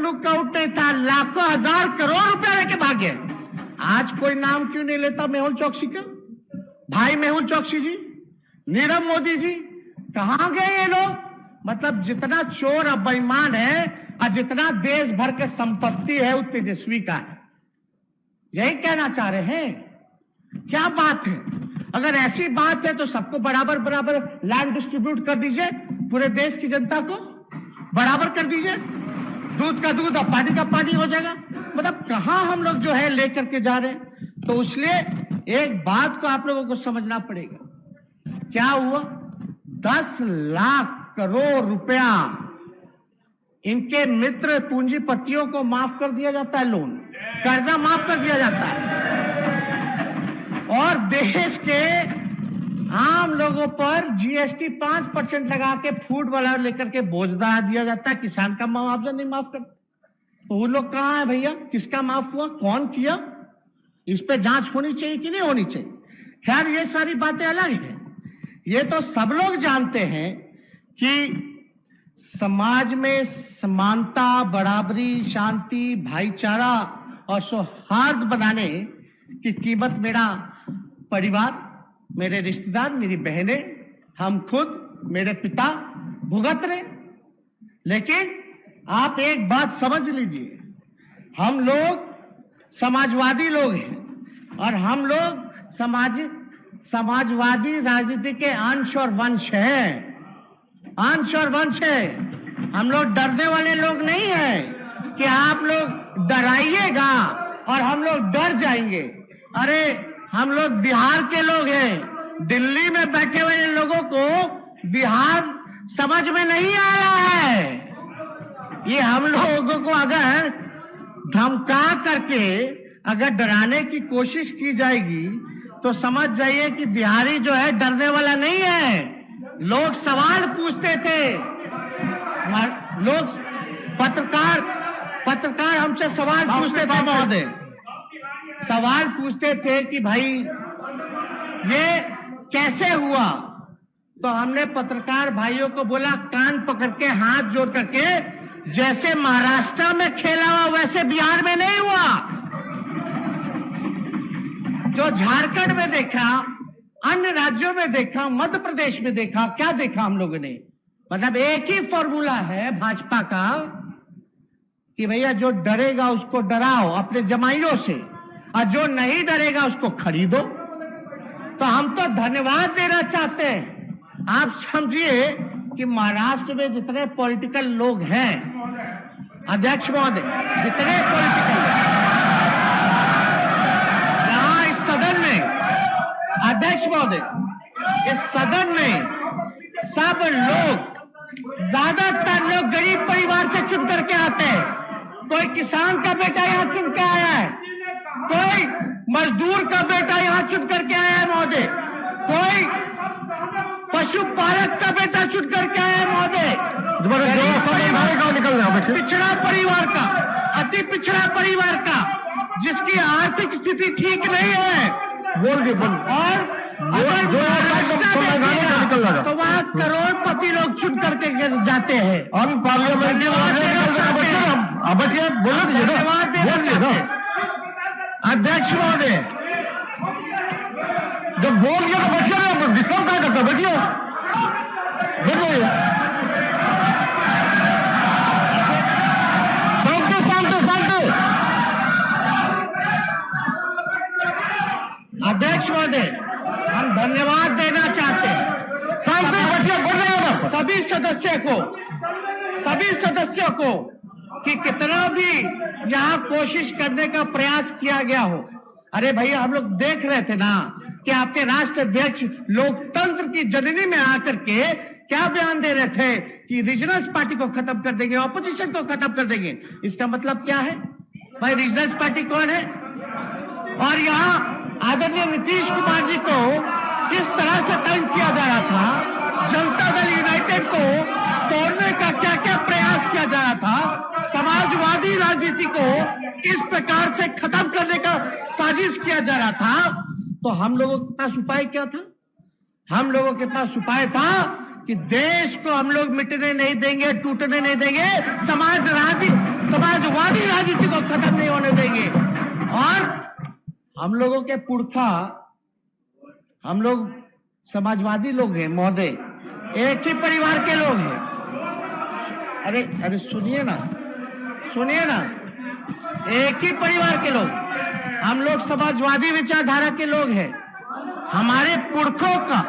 Look out नहीं था, लाखों हजार करोड़ रुपया लेके भागे। आज कोई नाम क्यों नहीं लेता मेहुल चौकसी का? भाई मेहुल चौकसी जी, नीरव मोदी जी, कहां गए ये लोग? मतलब जितना चोर और बेईमान है और जितना देश भर के संपत्ति है वो तेजस्वी का है। यही कहना चाह रहे हैं? क्या बात है? अगर ऐसी बात है तो सबको बराबर बराबर लैंड डिस्ट्रीब्यूट कर दीजिए, पूरे देश की जनता को बराबर कर दीजिए, दूध का दूध और पानी का पानी हो जाएगा। मतलब कहां हम लोग जो है लेकर के जा रहे हैं। तो इसलिए एक बात को आप लोगों को समझना पड़ेगा। क्या हुआ? 10 लाख करोड़ रुपया इनके मित्र पूंजीपतियों को माफ कर दिया जाता है, लोन कर्जा माफ कर दिया जाता है, और देश के आम लोगों पर जीएसटी 5% लगा के फूड वाला लेकर के बोझ बढ़ा दिया जाता है। किसान का मुआवजा नहीं माफ करता। तो वो लोग कहां है भैया? किसका माफ हुआ? कौन किया? इस पे जांच होनी चाहिए कि नहीं होनी चाहिए? खैर ये सारी बातें अलग हैं। ये तो सब लोग जानते हैं कि समाज में समानता, बराबरी, शांति, भाईचारा और सौहार्द बनाने की कीमत मेरा परिवार, मेरे रिश्तेदार, मेरी बहनें, हम खुद, मेरे पिता भुगत रहे। लेकिन आप एक बात समझ लीजिए, हम लोग समाजवादी लोग हैं और हम लोग समाजवादी राजनीति के अंश और वंश हैं। अंश और वंश है। हम लोग डरने वाले लोग नहीं हैं कि आप लोग डराइएगा और हम लोग डर जाएंगे। अरे हम लोग बिहार के लोग हैं। दिल्ली में बैठे हुए लोगों को बिहार समझ में नहीं आ रहा है। ये हम लोगों को अगर धमका करके अगर डराने की कोशिश की जाएगी तो समझ जाइए कि बिहारी जो है डरने वाला नहीं है। लोग सवाल पूछते थे, लोग पत्रकार हमसे सवाल पूछते थे महोदय, सवाल पूछते थे कि भाई ये कैसे हुआ? तो हमने पत्रकार भाइयों को बोला, कान पकड़ के हाथ जोड़ करके, जैसे महाराष्ट्र में खेला हुआ वैसे बिहार में नहीं हुआ। जो झारखंड में देखा, अन्य राज्यों में देखा, मध्य प्रदेश में देखा, क्या देखा हम लोगों ने? मतलब एक ही फॉर्मूला है भाजपा का कि भैया जो डरेगा उसको डराओ अपने जमाइयों से, और जो नहीं डरेगा उसको खरीदो। तो हम तो धन्यवाद देना चाहते हैं। आप समझिए कि महाराष्ट्र में जितने पॉलिटिकल लोग हैं, अध्यक्ष महोदय, जितने पॉलिटिकल यहां इस सदन में, अध्यक्ष महोदय, इस सदन में सब लोग, ज्यादातर लोग गरीब परिवार से चुन करके आते हैं। कोई किसान का बेटा यहां चुन के आया है, कोई मजदूर का बेटा यहां चुन करके आया है महोदय, कोई पशुपालक का बेटा चुन करके आया है महोदय, पिछड़ा परिवार का, अति पिछड़ा परिवार का, जिसकी आर्थिक स्थिति ठीक नहीं है, और तो वहाँ करोड़पति लोग चुन करके जाते हैं। हम पार्लियामेंट अध्यक्ष महोदय, जब बोल दिया तो बैठिए ना, डिस्टर्ब क्या करता? बैठिए, बैठिए, शांति शांति शांति। अध्यक्ष महोदय, हम धन्यवाद देना चाहते हैं शांति बैठिए, बोल रहे हैं सभी सदस्यों को कि कितना भी यहाँ कोशिश करने का प्रयास किया गया हो। अरे भैया, हम लोग देख रहे थे ना कि आपके राष्ट्र अध्यक्ष लोकतंत्र की जननी में आकर के क्या बयान दे रहे थे कि रीजनल पार्टी को खत्म कर देंगे, ऑपोजिशन को खत्म कर देंगे। इसका मतलब क्या है भाई? रीजनल पार्टी कौन है? और यहाँ आदरणीय नीतीश कुमार जी को किस तरह से तंग किया जा रहा था, जनता दल यूनाइटेड को तोड़ने का क्या क्या प्रयास किया जा रहा था, समाजवादी राजनीति को किस प्रकार से खत्म करने का साजिश किया जा रहा था। तो हम लोगों के पास उपाय क्या था? हम लोगों के पास उपाय था कि देश को हम लोग मिटने नहीं देंगे, टूटने नहीं देंगे, समाजवादी राजनीति को खत्म नहीं होने देंगे। और हम लोगों के पुरखा, हम लोग समाजवादी लोग हैं महोदय, एक ही परिवार के लोग हैं। अरे अरे सुनिए ना, एक ही परिवार के लोग, हम लोग समाजवादी विचारधारा के लोग हैं। हमारे पुरखों का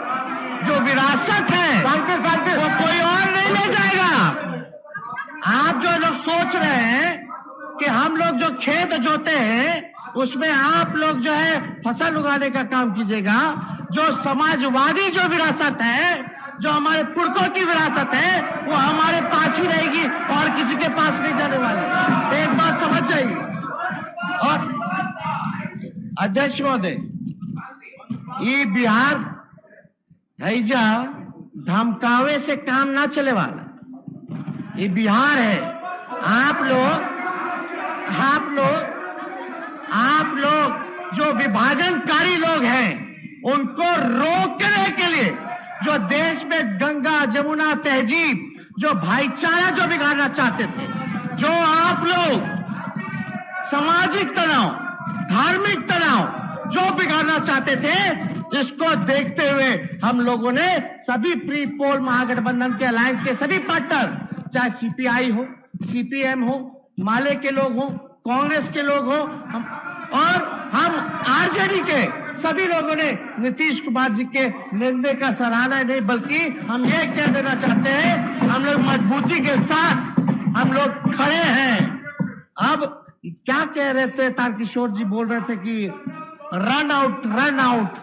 जो विरासत है वो कोई और नहीं ले जाएगा। आप जो लोग सोच रहे हैं कि हम लोग जो खेत जोते हैं उसमें आप लोग जो है फसल उगाने का काम कीजिएगा। जो समाजवादी जो विरासत है, जो हमारे पुरखों की विरासत है, वो हमारे पास ही रहेगी और किसी के पास नहीं जाने वाली। एक बात समझ जाइए। और अध्यक्ष महोदय, ये बिहार हैजा धमकावे से काम ना चले वाला। ये बिहार है। आप लोग जो विभाजनकारी लोग हैं, उनको रोकने के लिए, जो देश में गंगा जमुना तहजीब, जो भाईचारा जो बिगाड़ना चाहते थे, जो आप लोग सामाजिक तनाव, धार्मिक तनाव जो बिगाड़ना चाहते थे, इसको देखते हुए हम लोगों ने सभी प्री पोल महागठबंधन के अलायंस के सभी पार्टनर, चाहे सीपीआई हो, सीपीएम हो, माले के लोग हो, कांग्रेस के लोग हो, हम आरजेडी के सभी लोगों ने नीतीश कुमार जी के निर्णय का सराहना नहीं, बल्कि हम ये कह देना चाहते हैं, हम लोग मजबूती के साथ हम लोग खड़े हैं। अब क्या कह रहे थे, तारकिशोर जी बोल रहे थे कि रन आउट।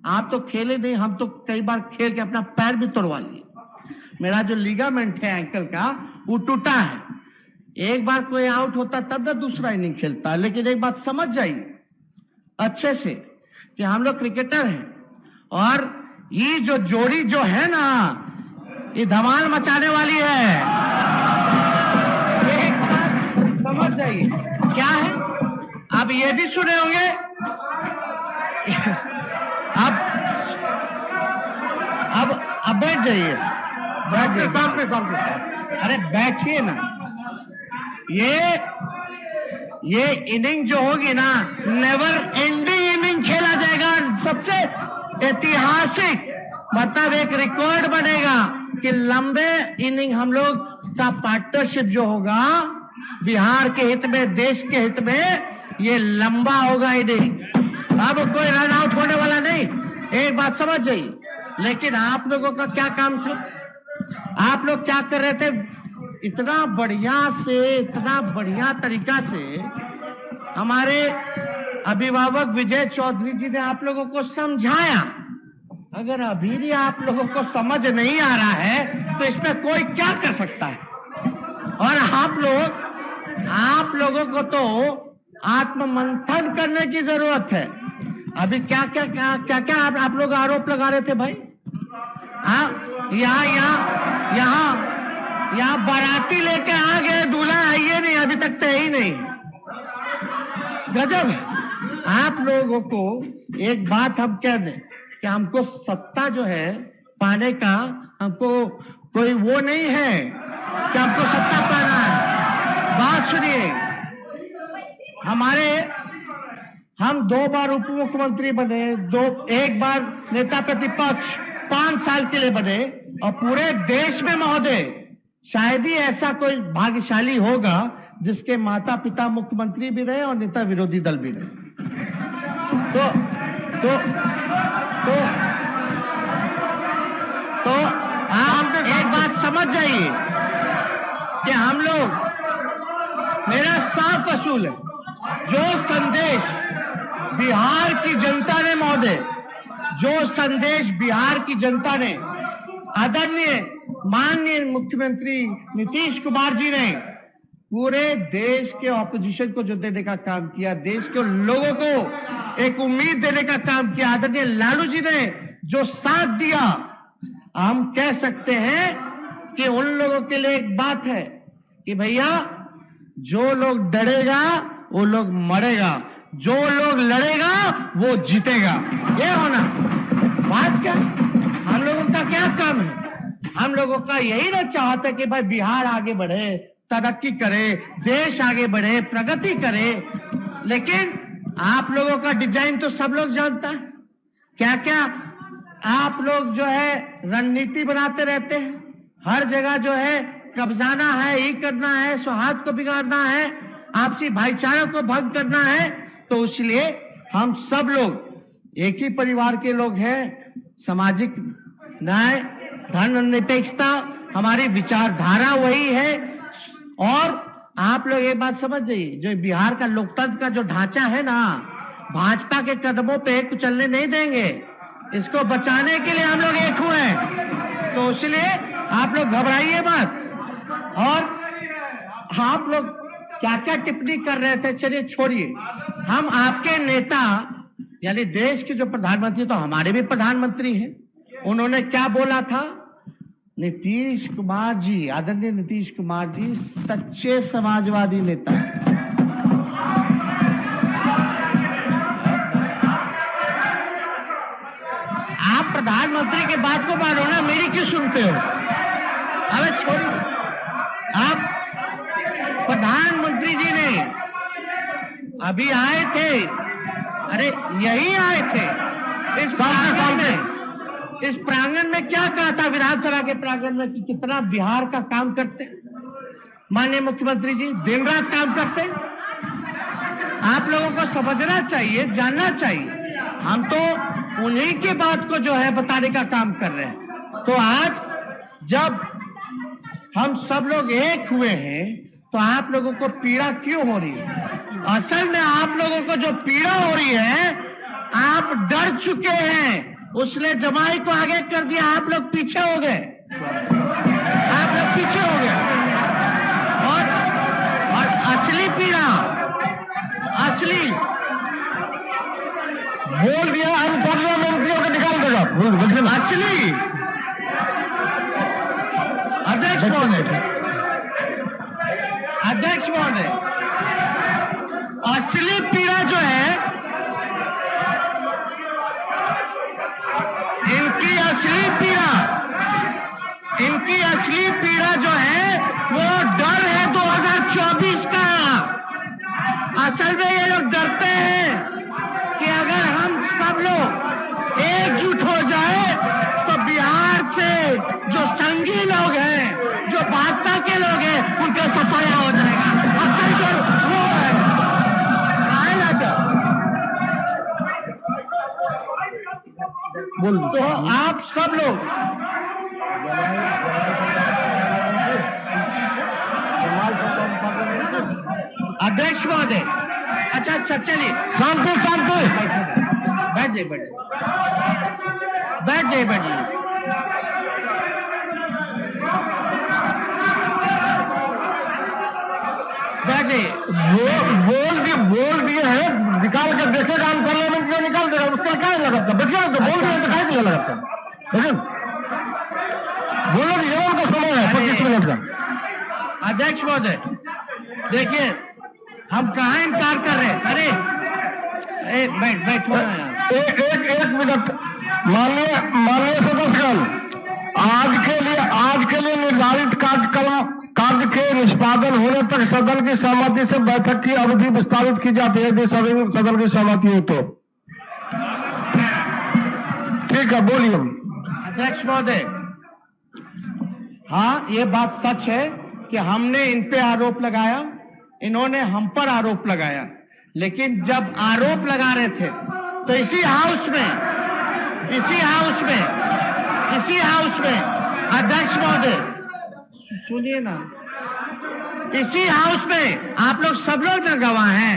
आप तो खेले नहीं, हम तो कई बार खेल के अपना पैर भी तोड़वा लिए। मेरा जो लिगामेंट है एंकल का, वो टूटा है। एक बार कोई आउट होता तब ना दूसरा इनिंग खेलता। लेकिन एक बात समझ जाइए अच्छे से कि हम लोग क्रिकेटर हैं, और ये जो जोड़ी जो है ना, ये धमाल मचाने वाली है। एक बात समझ जाइए क्या है। अब ये भी सुने होंगे, अब बैठ जाइए, सामने। अरे बैठिए ना। ये इनिंग जो होगी ना, नेवर एंडिंग इनिंग खेला जाएगा। सबसे ऐतिहासिक, मतलब एक रिकॉर्ड बनेगा कि लंबे इनिंग हम लोग का पार्टनरशिप जो होगा बिहार के हित में, देश के हित में, ये लंबा होगा इनिंग। अब कोई रन आउट होने वाला नहीं। एक बात समझ जाइए। लेकिन आप लोगों का क्या काम था? आप लोग क्या कर रहे थे? इतना बढ़िया तरीका से हमारे अभिभावक विजय चौधरी जी ने आप लोगों को समझाया। अगर अभी भी आप लोगों को समझ नहीं आ रहा है तो इसमें कोई क्या कर सकता है? और आप लोगों को तो आत्ममंथन करने की जरूरत है। अभी क्या आप लोग आरोप लगा रहे थे भाई? यहाँ बाराती लेके आ गए, दूल्हा आइए नहीं, अभी तक तो ही नहीं। गजब है। आप लोगों को एक बात हम कह दें कि हमको सत्ता जो है पाने का, हमको कोई वो नहीं है कि हमको सत्ता पाना है। बात सुनिए, हम 2 बार उप मुख्यमंत्री बने, एक बार नेता प्रतिपक्ष 5 साल के लिए बने, और पूरे देश में महोदय शायद ही ऐसा कोई भाग्यशाली होगा जिसके माता पिता मुख्यमंत्री भी रहे और नेता विरोधी दल भी रहे। तो आप एक बात समझ जाइए कि हम लोग, मेरा साफ असूल है, जो संदेश बिहार की जनता ने महोदय, जो संदेश बिहार की जनता ने आदरणीय माननीय मुख्यमंत्री नीतीश कुमार जी ने पूरे देश के ऑपोजिशन को जो देने का काम किया, देश के लोगों को एक उम्मीद देने का काम किया, आदरणीय लालू जी ने जो साथ दिया, हम कह सकते हैं कि उन लोगों के लिए एक बात है कि भैया, जो लोग डरेगा वो लोग मरेगा, जो लोग लड़ेगा वो जीतेगा। ये होना बात क्या, हम लोगों का क्या काम है? हम लोगों का यही ना चाहते कि भाई बिहार आगे बढ़े, तरक्की करे, देश आगे बढ़े, प्रगति करे। लेकिन आप लोगों का डिजाइन तो सब लोग जानता है। क्या क्या आप लोग जो है रणनीति बनाते रहते हैं, हर जगह जो है कब्जाना है, ये करना है, सौहार्द को बिगाड़ना है, आपसी भाईचारा को भंग करना है। तो इसलिए हम सब लोग एक ही परिवार के लोग हैं। सामाजिक न्याय, धर्मनिरपेक्षता हमारी विचारधारा वही है। और आप लोग एक बात समझ जाइए, जो बिहार का लोकतंत्र का जो ढांचा है ना, भाजपा के कदमों पे कुचलने नहीं देंगे। इसको बचाने के लिए हम लोग एक हुए हैं। तो इसलिए आप लोग घबराइए मत। और आप लोग क्या क्या टिप्पणी कर रहे थे, चलिए छोड़िए। हम आपके नेता यानी देश के जो प्रधानमंत्री, तो हमारे भी प्रधानमंत्री हैं, उन्होंने क्या बोला था? नीतीश कुमार जी, आदरणीय नीतीश कुमार जी सच्चे समाजवादी नेता। आप प्रधानमंत्री के बात को मानो ना, मेरी क्यों सुनते हो? अरे छोड़िए। आप प्रधानमंत्री जी ने अभी आए थे, अरे यही आए थे इस प्रांगण में क्या कहा था विधानसभा के प्रांगण में कि कितना बिहार का काम करते हैं माननीय मुख्यमंत्री जी, दिन रात काम करते हैं। आप लोगों को समझना चाहिए, जानना चाहिए। हम तो उन्हीं की बात को जो है बताने का काम कर रहे हैं। तो आज जब हम सब लोग एक हुए हैं तो आप लोगों को पीड़ा क्यों हो रही है? असल में आप लोगों को जो पीड़ा हो रही है, आप डर चुके हैं, उसने जमाई को आगे कर दिया, आप लोग पीछे हो गए। आप लोग पीछे हो गए। और असली पीड़ा, असली बोल दिया हम पार्लियामेंट्रियों को निकाल देगा। असली अध्यक्ष महोदय, असली पीड़ा जो है, इनकी असली पीड़ा जो है वो डर है 2024 का। असल में ये लोग डरते हैं कि अगर हम सब लोग एकजुट हो जाए तो बिहार से जो संघी लोग हैं, जो भाजपा के लोग हैं, उनका सफाया हो जाएगा। असल डर वो है। तो आप सब लोग अध्यक्ष महोदय, अच्छा चलिए, शांति शांति, बैठ जाइए, बोल दिए हैं, निकाल कर देखेगा हम पार्लियामेंट में निकाल देगा, उसका क्या लगाता? बच्चे तो बोल दिया तो क्या लगाता? लेकिन बोलो जीवन का समय है 25 मिनट का। अध्यक्ष महोदय देखिए, हम कहाँ इनकार कर रहे हैं? अरे बैठो एक मिनट। माननीय सदस्यगण, आज के लिए निर्धारित कार्य के निष्पादन होने तक सदन की सहमति से बैठक की अवधि विस्तारित की जाती है। यदि सदन की सहमति हो तो ठीक है, बोलिए। अध्यक्ष महोदय, हाँ ये बात सच है कि हमने इन पे आरोप लगाया, इन्होंने हम पर आरोप लगाया। लेकिन जब आरोप लगा रहे थे तो इसी हाउस में अध्यक्ष महोदय सुनिए ना, इसी हाउस में आप लोग सब लोग न गवाह हैं।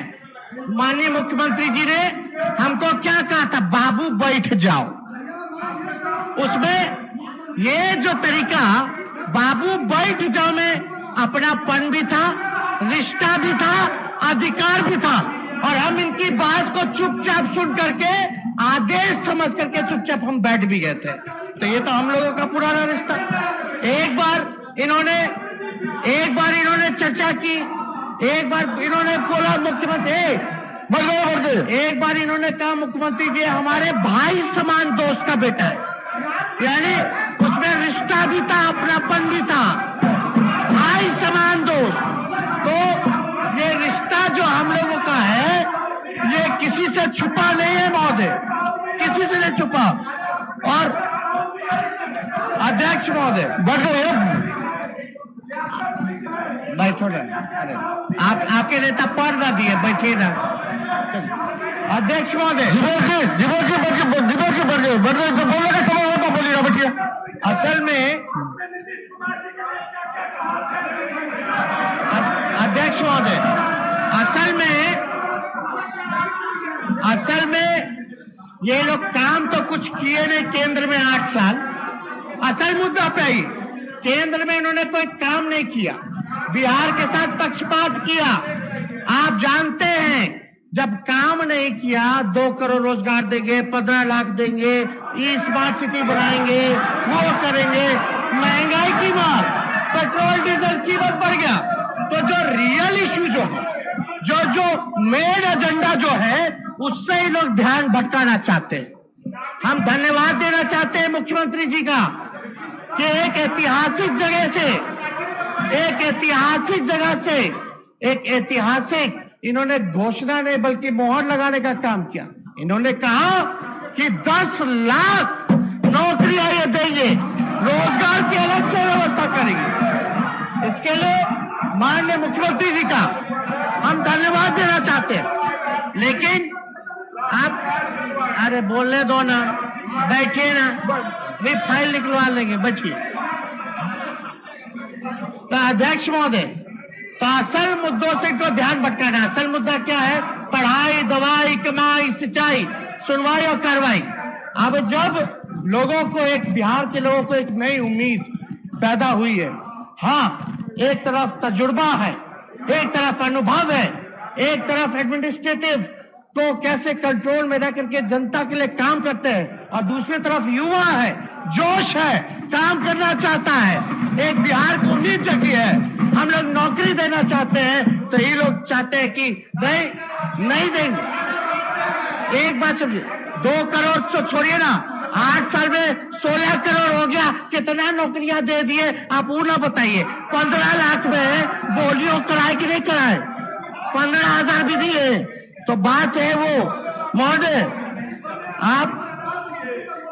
माननीय मुख्यमंत्री जी ने हमको क्या कहा था? बाबू बैठ जाओ। उसमें ये जो तरीका बाबू बैठ जाओ में अपनापन भी था, रिश्ता भी था, अधिकार भी था। और हम इनकी बात को चुपचाप सुन करके, आदेश समझ करके चुपचाप हम बैठ भी गए थे। तो ये तो हम लोगों का पुराना रिश्ता। एक बार इन्होंने चर्चा की, एक बार इन्होंने बोला मुख्यमंत्री, एक बार इन्होंने कहा मुख्यमंत्री जी हमारे भाई समान दोस्त का बेटा है, यानी उसमें रिश्ता भी था, अपनापन भी था, भाई समान दोस्त। दोस्त। तो ये रिश्ता जो हम लोगों का है, ये किसी से छुपा नहीं है महोदय, किसी से नहीं छुपा। और अध्यक्ष महोदय, बैठो ना, अरे आपके नेता पर ना दिए, बैठिए ना। अध्यक्ष महोदय, तो बोलने का समय होता बोलिएगा, बैठिए। असल में अध्यक्ष महोदय, असल में ये लोग काम तो कुछ किए नहीं केंद्र में 8 साल। असल मुद्दा पे आई, केंद्र में इन्होंने कोई काम नहीं किया, बिहार के साथ पक्षपात किया। आप जानते हैं, जब काम नहीं किया, 2 करोड़ रोजगार देंगे, 15 लाख देंगे, स्मार्ट सिटी बनाएंगे, वो करेंगे, महंगाई की मार, पेट्रोल डीजल कीमत बढ़ गया। तो जो रियल इश्यू जो है, जो मेन एजेंडा जो है, उससे ही लोग ध्यान भटकाना चाहते हैं। हम धन्यवाद देना चाहते हैं मुख्यमंत्री जी का कि एक ऐतिहासिक इन्होंने घोषणा नहीं बल्कि मोहर लगाने का काम किया। इन्होंने कहा कि 10 लाख नौकरियां ये देंगे, रोजगार की अलग से व्यवस्था करेंगे। इसके लिए माननीय मुख्यमंत्री जी का हम धन्यवाद देना चाहते हैं। लेकिन आप अरे बोलने दो ना, बैठिए ना, भी फाइल निकलवा लेंगे, बैठिए। तो अध्यक्ष महोदय, तो असल मुद्दों से तो ध्यान भटकाना। असल मुद्दा क्या है? पढ़ाई, दवाई, कमाई, सिंचाई, सुनवाई और कार्रवाई। अब जब लोगों को बिहार के लोगों को एक नई उम्मीद पैदा हुई है, हाँ, एक तरफ तजुर्बा है, एक तरफ अनुभव है, एक तरफ एडमिनिस्ट्रेटिव को कैसे कंट्रोल में रह करके जनता के लिए काम करते हैं, और दूसरी तरफ युवा है, जोश है, काम करना चाहता है, एक बिहार को उम्मीद जगी है, हम लोग नौकरी देना चाहते हैं। तो ये लोग चाहते हैं कि नहीं देंगे। एक बात समझिए, 2 करोड़ तो छोड़िए ना, 8 साल में 16 करोड़ हो गया, कितना नौकरियां दे दिए आप वो ना बताइए। 15 लाख में बोलियो कराए कि नहीं कराए, 15,000 भी दिए। तो बात है वो महोदय, आप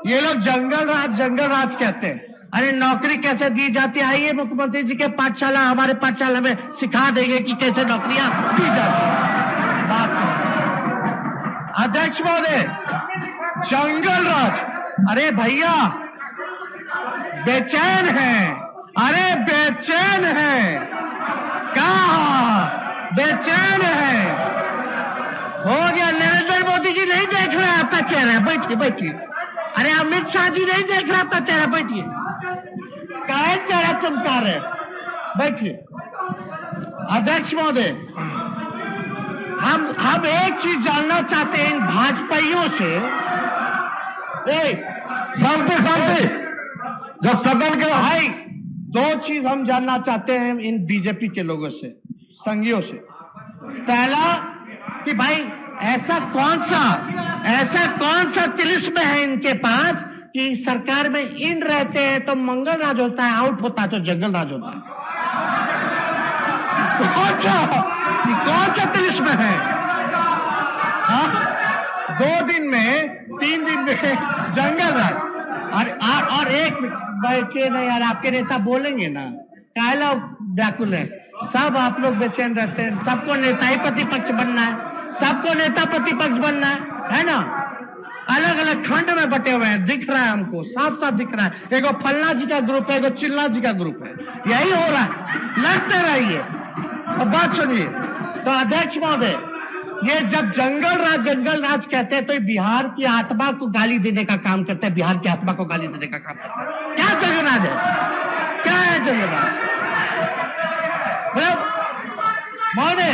ये लोग जंगल राज कहते हैं। अरे नौकरी कैसे दी जाती है, आइए मुख्यमंत्री जी के पाठशाला, हमारे पाठशाला में सिखा देंगे कि कैसे नौकरियां दी जाती है। बात अध्यक्ष महोदय, जंगल राज, अरे भैया बेचैन है, अरे बेचैन है, कहा बेचैन है, हो गया। नरेंद्र मोदी जी नहीं देख रहे आपका चेहरा, बैठिए। अरे अमित शाह जी नहीं देख रहे आपका चेहरा, बैठिए। क्या चेहरा चमका रहे, बैठिए। अध्यक्ष महोदय, हम एक चीज जानना चाहते हैं इन भाजपाइयों से। शांति, जब सदन के भाई, 2 चीज हम जानना चाहते हैं इन बीजेपी के लोगों से, संघियों से। पहला कि भाई ऐसा कौन सा तिलिस्म है इनके पास कि सरकार में इन रहते हैं तो मंगल राज होता है, आउट होता है तो जंगल राज होता है। कौन सा तिलिस्म है? 2 दिन में, 3 दिन में जंगल राज। और एक बैठिए ना यार, आपके नेता बोलेंगे ना, कायला व्याकुल है, सब आप लोग बेचैन रहते हैं। सबको नेता ही प्रतिपक्ष बनना है, सबको नेता प्रतिपक्ष बनना है ना। अलग अलग खंड में बटे हुए हैं, दिख रहा है हमको, साफ साफ दिख रहा है। एगो फल्ला जी का ग्रुप है, एगो चिल्ला जी का ग्रुप है, यही हो रहा है। लड़ते रहिए। अब बात सुनिए। तो अध्यक्ष महोदय, ये जब जंगल राज कहते हैं तो बिहार की आत्मा को गाली देने का काम करते हैं, बिहार की आत्मा को गाली देने का काम करते हैं। क्या जंगल राज है? क्या है जंगल राज? महोदय,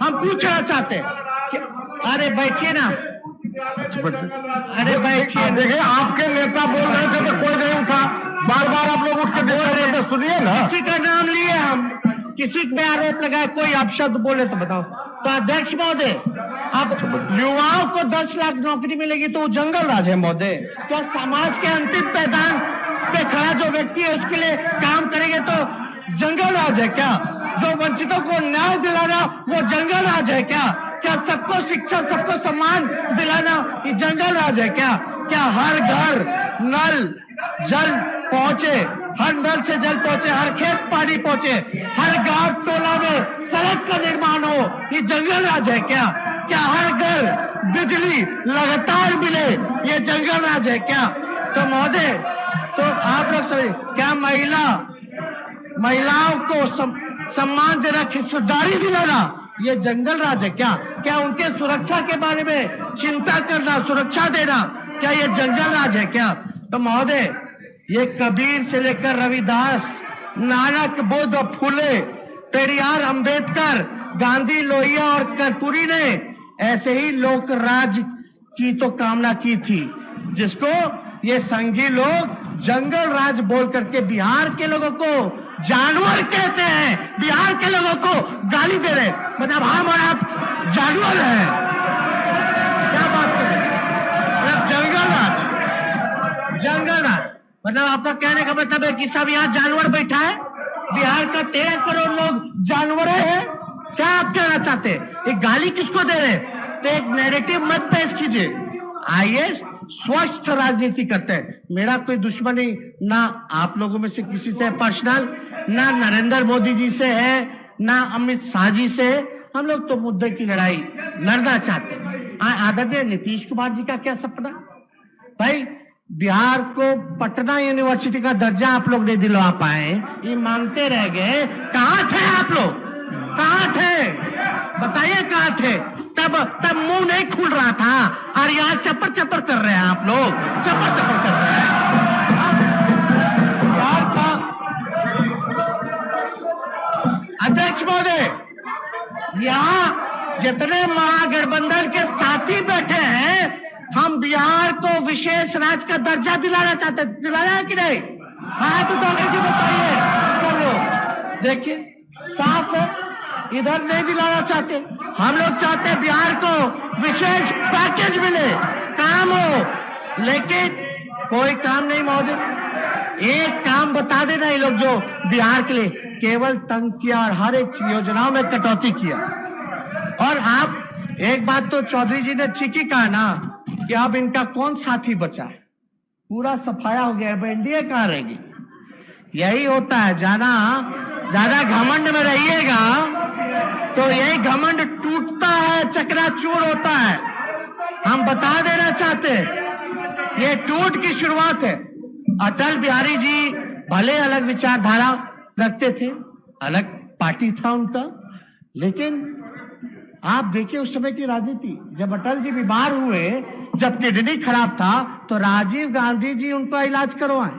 हम पूछना चाहते हैं कि अरे बैठिए ना, अरे बैठिए। देखिए, आपके नेता बोल रहे थे तो कोई नहीं उठा, बार आप लोग उठ के बोल रहे थे, सुनिए ना। किसी का नाम लिए हम, किसी पे आरोप लगाए, कोई अपशब्द बोले तो बताओ। तो अध्यक्ष महोदय, अब युवाओं को 10 लाख नौकरी मिलेगी तो वो जंगल राज है महोदय? क्या समाज के अंतिम पैदान पे खड़ा जो व्यक्ति है उसके लिए काम करेंगे तो जंगल राज है क्या? जो वंचितों को न्याय दिलाना वो जंगल राज है क्या? क्या सबको शिक्षा, सबको सम्मान दिलाना ये जंगल राज है क्या? क्या हर घर नल जल पहुंचे, हर नल से जल पहुंचे, हर खेत पानी पहुंचे, हर गांव टोला में सड़क का निर्माण हो, ये जंगल राज है क्या? क्या हर घर बिजली लगातार मिले, ये जंगल राज है क्या? तो महोदय, तो आप लोग समझिए, क्या महिलाओं को सम्मानजनक हिस्सेदारी दिलाना ये जंगल राज है क्या? क्या उनके सुरक्षा के बारे में चिंता करना, सुरक्षा देना, क्या ये जंगल राज है क्या? तो महोदय, ये कबीर से लेकर रविदास, नानक, बुद्ध, फूले, पेरियार, अंबेडकर, गांधी, लोहिया और कर्पूरी ने ऐसे ही लोक राज की तो कामना की थी, जिसको ये संघी लोग जंगल राज बोल करके बिहार के लोगों को जानवर कहते हैं, बिहार के लोगों को गाली दे रहे, मतलब हम और आप जानवर हैं। क्या बात कर रहे हैं? मतलब जंगल राज मतलब आपका कहने का मतलब है कि सब यहाँ जानवर बैठा है, बिहार का 13 करोड़ लोग जानवर हैं। क्या आप कहना चाहते हैं? एक गाली किसको दे रहे हैं? तो एक नैरेटिव मत पेश कीजिए। आइए स्वस्थ राजनीति करते हैं। मेरा कोई दुश्मनी ना आप लोगों में से किसी से पर्सनल, ना नरेंद्र मोदी जी से है, ना अमित शाह जी से। हम लोग तो मुद्दे की लड़ाई लड़ना चाहते हैं। आदरणीय नीतीश कुमार जी का क्या सपना? भाई, बिहार को पटना यूनिवर्सिटी का दर्जा आप लोग नहीं दिलवा पाए, ये मांगते रह गए। कहां थे आप लोग? कहां थे? बताइए कहां थे? तब मुंह नहीं खुल रहा था, और यहाँ चप्पर चप्पर कर रहे हैं आप लोग, चप्पर चप्पर कर रहे हैं। बिहार का अध्यक्ष महोदय, यहाँ जितने महागठबंधन के साथी बैठे हैं, हम बिहार को विशेष राज्य का दर्जा दिलाना चाहते हैं। दिलाना है कि नहीं? हाँ तो बताइए। चलो देखिए, साफ है, इधर नहीं दिलाना चाहते। हम लोग चाहते हैं बिहार को विशेष पैकेज मिले, काम हो, लेकिन कोई काम नहीं महोदय। एक काम बता देना, ये लोग जो बिहार के लिए केवल तंग किया और हर एक योजनाओं में कटौती किया। और आप एक बात तो चौधरी जी ने ठीक ही कहा ना कि अब इनका कौन साथी बचा है, पूरा सफाया हो गया है, एनडीए कहां रहेगी? यही होता है, ज्यादा घमंड में रहिएगा तो यही घमंड टूटता है, चकनाचूर होता है। हम बता देना चाहते हैं, ये टूट की शुरुआत है। अटल बिहारी जी भले अलग विचारधारा रखते थे, अलग पार्टी था उनका, लेकिन आप देखिए उस समय की राजनीति, जब अटल जी बीमार हुए, जब किडनी खराब था, तो राजीव गांधी जी उनका इलाज करवाए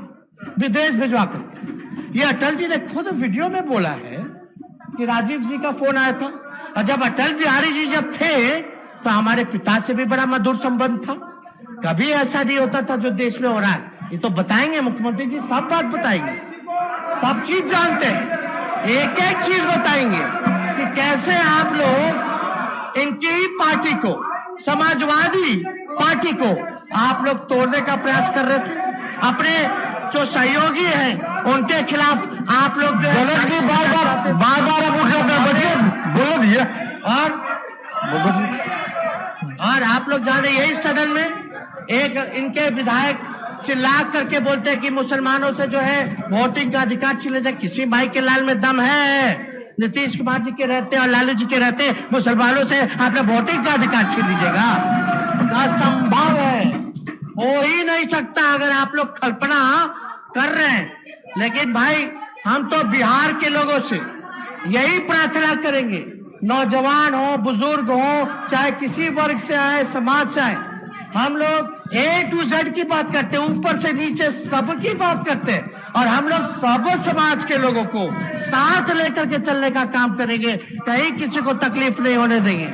विदेश भिजवा कर। ये अटल जी ने खुद वीडियो में बोला है कि राजीव जी का फोन आया था, और जब अटल बिहारी जी जब थे तो हमारे पिता से भी बड़ा मधुर संबंध था। कभी ऐसा नहीं होता था जो देश में हो रहा है। ये तो बताएंगे मुख्यमंत्री जी, सब बात बताएंगे, सब चीज जानते हैं, एक एक चीज बताएंगे कि कैसे आप लोग इनकी ही पार्टी को, समाजवादी पार्टी को आप लोग तोड़ने का प्रयास कर रहे थे। अपने जो सहयोगी हैं उनके खिलाफ आप लोग गलत की बार-बार बोलो भैया। और आप लोग जाने, यही सदन में एक इनके विधायक चिल्ला करके बोलते हैं कि मुसलमानों से जो है वोटिंग का अधिकार छीने जाए। किसी भाई के लाल में दम है? नीतीश कुमार जी के रहते और लालू जी के रहते मुसलमानों से आपने वोटिंग का अधिकार छीन लीजिएगा? असंभव है, हो ही नहीं सकता अगर आप लोग कल्पना कर रहे हैं। लेकिन भाई, हम तो बिहार के लोगों से यही प्रार्थना करेंगे, नौजवान हो, बुजुर्ग हो, चाहे किसी वर्ग से आए, समाज से आए, हम लोग A to Z की बात करते हैं, ऊपर से नीचे सबकी बात करते हैं, और हम लोग सब समाज के लोगों को साथ लेकर के चलने का काम करेंगे, कहीं किसी को तकलीफ नहीं होने देंगे।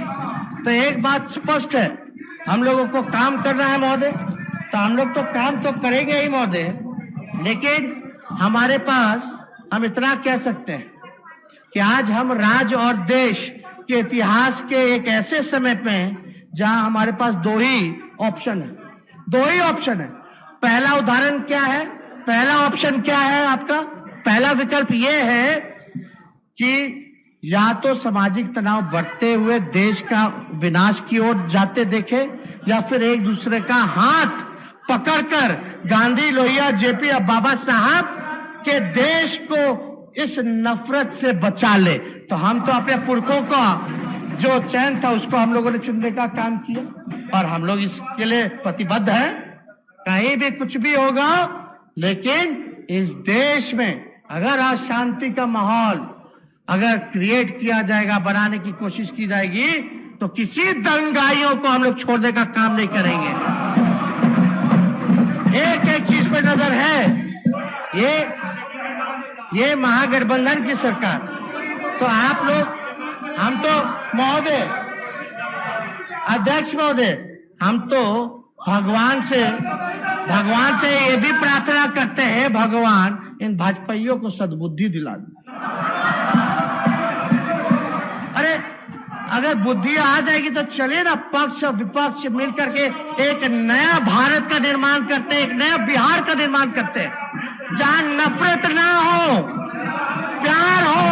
तो एक बात स्पष्ट है, हम लोगों को काम करना है महोदय, तो हम लोग तो काम तो करेंगे ही महोदय, लेकिन हमारे पास हम इतना कह सकते हैं कि आज हम राज्य और देश के इतिहास के एक ऐसे समय पे हैं जहां हमारे पास दो ही ऑप्शन है। पहला उदाहरण क्या है? पहला ऑप्शन क्या है आपका? पहला विकल्प यह है कि या तो सामाजिक तनाव बढ़ते हुए देश का विनाश की ओर जाते देखे, या फिर एक दूसरे का हाथ पकड़कर गांधी, लोहिया, जेपी और बाबा साहब के देश को इस नफरत से बचा ले। तो हम तो अपने पुरखों का जो चयन था उसको हम लोगों ने चुनने का काम किया और हम लोग इसके लिए प्रतिबद्ध हैं। कहीं भी कुछ भी होगा, लेकिन इस देश में अगर आज शांति का माहौल अगर क्रिएट किया जाएगा, बनाने की कोशिश की जाएगी, तो किसी दंगाइयों को हम लोग छोड़ने का काम नहीं करेंगे। एक एक चीज पे नजर है, ये महागठबंधन की सरकार। तो आप लोग, हम तो महोदय, अध्यक्ष महोदय, हम तो भगवान से ये भी प्रार्थना करते हैं, भगवान इन भाजपाइयों को सद्बुद्धि दिला दे। अरे अगर बुद्धि आ जाएगी तो चलिए ना, पक्ष और विपक्ष मिलकर के एक नया भारत का निर्माण करते हैं, एक नया बिहार का निर्माण करते हैं, जहां नफरत ना हो, प्यार हो,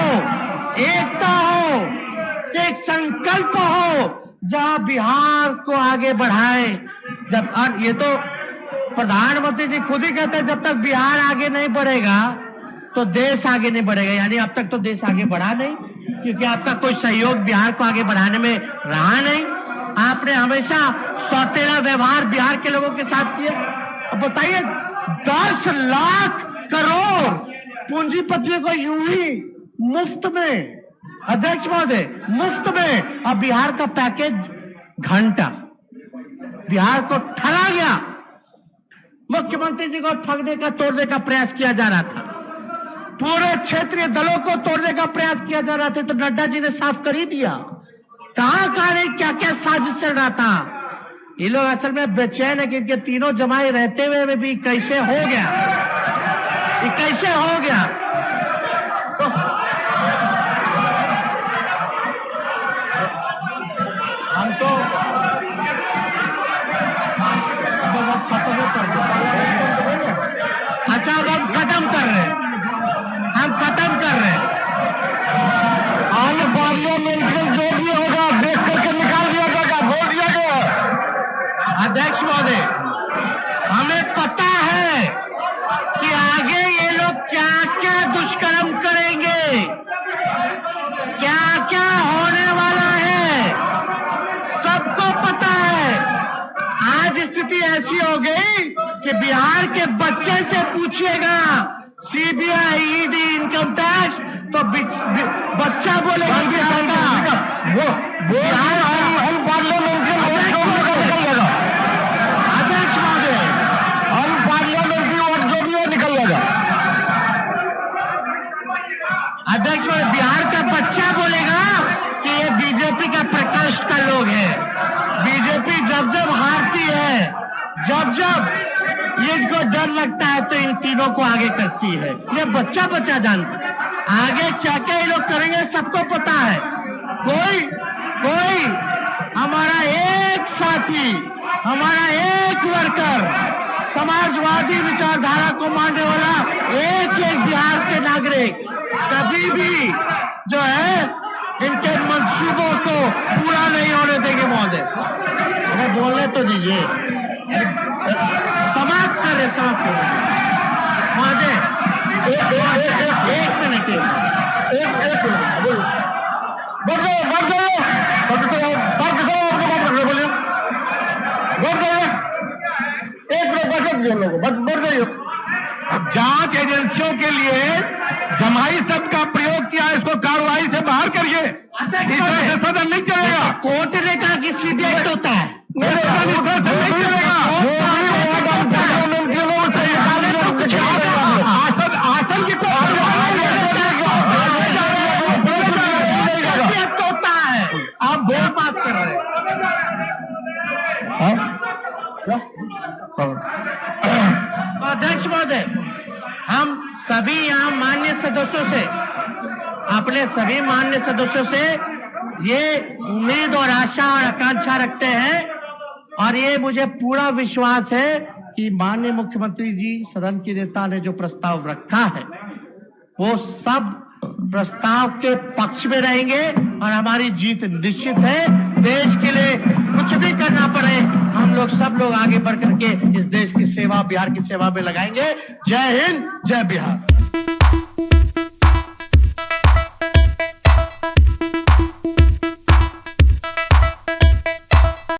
एकता हो, से एक संकल्प हो, जहां बिहार को आगे बढ़ाए। जब, और ये तो प्रधानमंत्री जी खुद ही कहते हैं, जब तक बिहार आगे नहीं बढ़ेगा तो देश आगे नहीं बढ़ेगा। यानी अब तक तो देश आगे बढ़ा नहीं, क्योंकि आपका कोई सहयोग बिहार को आगे बढ़ाने में रहा नहीं। आपने हमेशा सौतेला व्यवहार बिहार के लोगों के साथ किया। अब बताइए, 10 लाख करोड़ पूंजीपतियों को यूं ही मुफ्त में, अध्यक्ष महोदय, मुफ्त में। अब बिहार का पैकेज घंटा, बिहार को ठगा गया। मुख्यमंत्री जी को ठगने का, तोड़ने का प्रयास किया जा रहा था, पूरे क्षेत्रीय दलों को तोड़ने का प्रयास किया जा रहा था। तो नड्डा जी ने साफ कर ही दिया, कहां नहीं, क्या क्या साजिश चल रहा था। ये लोग असल में बेचैन है कि इनके तीनों जमाई रहते हुए में भी कैसे हो गया, ये कैसे हो गया। तो हम तो अच्छा, अब हम खत्म कर रहे हैं, हम खत्म कर रहे हैं। आने पार्लियामेंट में जो भी होगा देख करके निकाल दिया जाएगा, वोट दिया गया। अध्यक्ष महोदय, हमें पता है कि आगे ये लोग क्या क्या दुष्कर्म करेंगे, क्या क्या होने वाला है, सबको पता है। आज स्थिति ऐसी हो गई कि बिहार के बच्चे से पूछिएगा, सीबीआई, ईडी, इनकम टैक्स, तो बच्चा बोलेगा बिहार का, वो हम पार्लियामेंट के वोट जो भी निकल जाएगा। अध्यक्ष महोदय, हम पार्लियामेंट की वोट जो भी है निकल जाएगा। अध्यक्ष महोदय, बिहार का बच्चा बोलेगा कि ये बीजेपी का प्रकोष्ठ का लोग है। बीजेपी जब जब हारती है, जब जब इनको डर लगता है, तो इन तीनों को आगे करती है। ये बच्चा बच्चा जानता है आगे क्या क्या ये लोग करेंगे, सबको पता है। कोई हमारा एक साथी, हमारा एक वर्कर, समाजवादी विचारधारा को मानने वाला एक बिहार के नागरिक कभी भी जो है इनके मंसूबों को पूरा नहीं होने देंगे। महोदय, अरे बोलने तो दीजिए, समाप्त कर रहे महोदय। एक मिनट जांच एजेंसियों के लिए जमाई शब्द का प्रयोग किया, इसको कार्रवाई से बाहर करिए। इस तरह से सदन नहीं चलेगा। कोर्ट ने कहा कि सीबीआई होता है, नहीं चलेगा। आसन की होता है, आप बहुत बात कर रहे हैं। अध्यक्ष महोदय, हम सभी यहाँ माननीय सदस्यों से, अपने सभी माननीय सदस्यों से ये उम्मीद और आशा और आकांक्षा रखते हैं, और ये मुझे पूरा विश्वास है कि माननीय मुख्यमंत्री जी, सदन के नेता ने जो प्रस्ताव रखा है, वो सब प्रस्ताव के पक्ष में रहेंगे और हमारी जीत निश्चित है। देश के लिए कुछ भी करना पड़े, हम लोग सब लोग आगे बढ़ करके इस देश की सेवा, बिहार की सेवा में लगाएंगे। जय हिंद, जय बिहार।